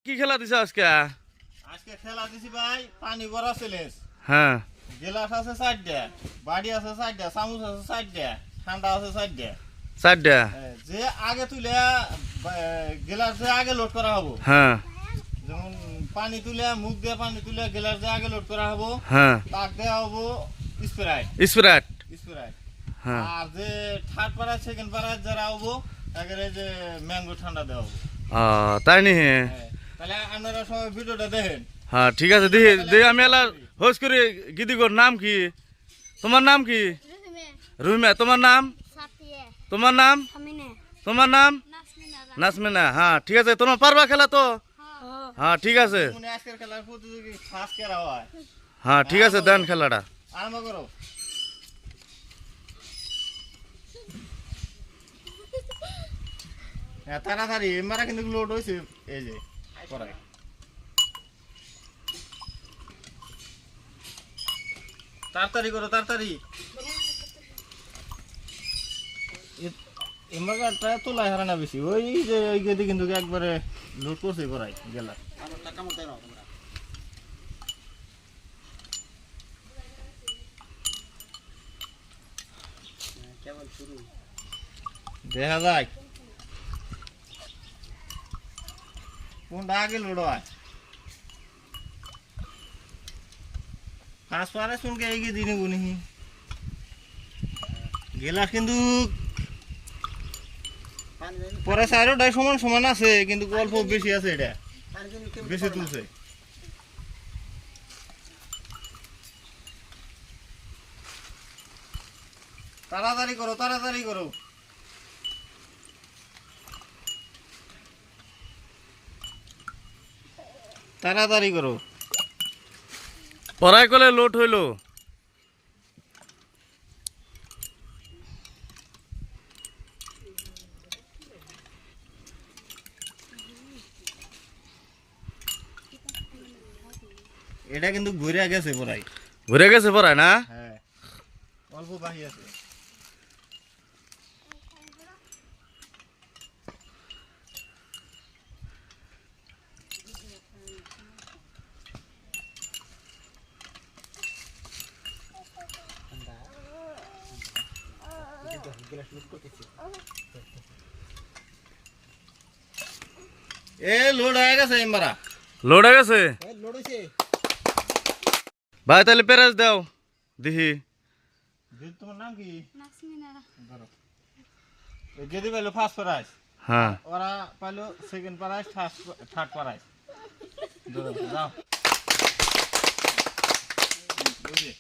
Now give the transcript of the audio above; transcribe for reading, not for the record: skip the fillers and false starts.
কি খেলা দিছ আজকে? আজকে খেলা দিছি ভাই পানি ভরা চ্যালেঞ্জ। হ্যাঁ, গিলাস আছে 4টা, বাড়ি আছে 4টা, চামচ আছে 4টা, ঠান্ডা আছে 4টা। 4টা। যে আগে তুলে গিলাস যে আগে লোড করা হবো। হ্যাঁ যেমন পানি তুলে মুখ দিয়ে পানি তুলে গিলাস যে আগে লোড করা হবো। হ্যাঁ, তাক দেওয়া হবো স্প্রাইট। স্প্রাইট। স্প্রাইট। হ্যাঁ, আর যে থার্ড পাড়া সেকেন্ড পাড়া যারা হবো একেবারে যে ম্যাঙ্গো ঠান্ডা দেওয়া হবো। তাই নি? তাহলে আপনারা সবাই ভিডিওটা দেখেন। হ্যাঁ ঠিক আছে, দেখি দেখি আমি এলা হোস করি গিদি গোর নাম কি? তোমার নাম কি? রুমিয়া। তোমার নাম? তোমার নাম? তোমার নাম? নাসমিনা। হ্যাঁ ঠিক আছে, তোমার পারবা খেলা তো? হ্যাঁ ঠিক আছে। আজকের খেলার প্রতিযোগী ফার্স্ট করা হয়। হ্যাঁ ঠিক আছে, দেন খেলাটা আরম্ভ করো। তাড়াতাড়ি এমারা কিন্তু লোড হয়েছে। এই যে করাই তাড়াতাড়ি করো, তাড়াতাড়ি। এমারাটা তোলাই হারা না বেশি, ওই যে ওই গেদি কিন্তু একবারে লোড করছে করাই গেলা। দেখা যায় কোনটা আগে লোড হয়। ফার্স্ট পারে শুনকে এগিয়ে দিনে গুনি গেলাস কিন্তু পরে সাইডটাই সমান সমান আছে, কিন্তু অল্প বেশি আছে, এটা বেশি তুলছে। তাড়াতাড়ি করো, তাড়াতাড়ি করো। তাড়াতাড়ি করো। পড়াই করলে লোড হইল। এটা কিন্তু ঘুরে গেছে পড়াই। ঘুরে গেছে পড়াই না? হ্যাঁ, অল্প বাকি আছে। এ লোড হয়ে গেছে এমবারা। লোড হয়ে গেছে লোড হইছে ভাই, তাহলে প্যারাজ দাও দেখি। তোমার নাম কি? নাসমিনা। ধরো এই যদি পাইলো ফার্স্ট প্রাইজ, হ্যাঁ ওরা পাইলো সেকেন্ড প্রাইজ, থার্ড প্রাইজ। ধরো যাও। বুঝলি?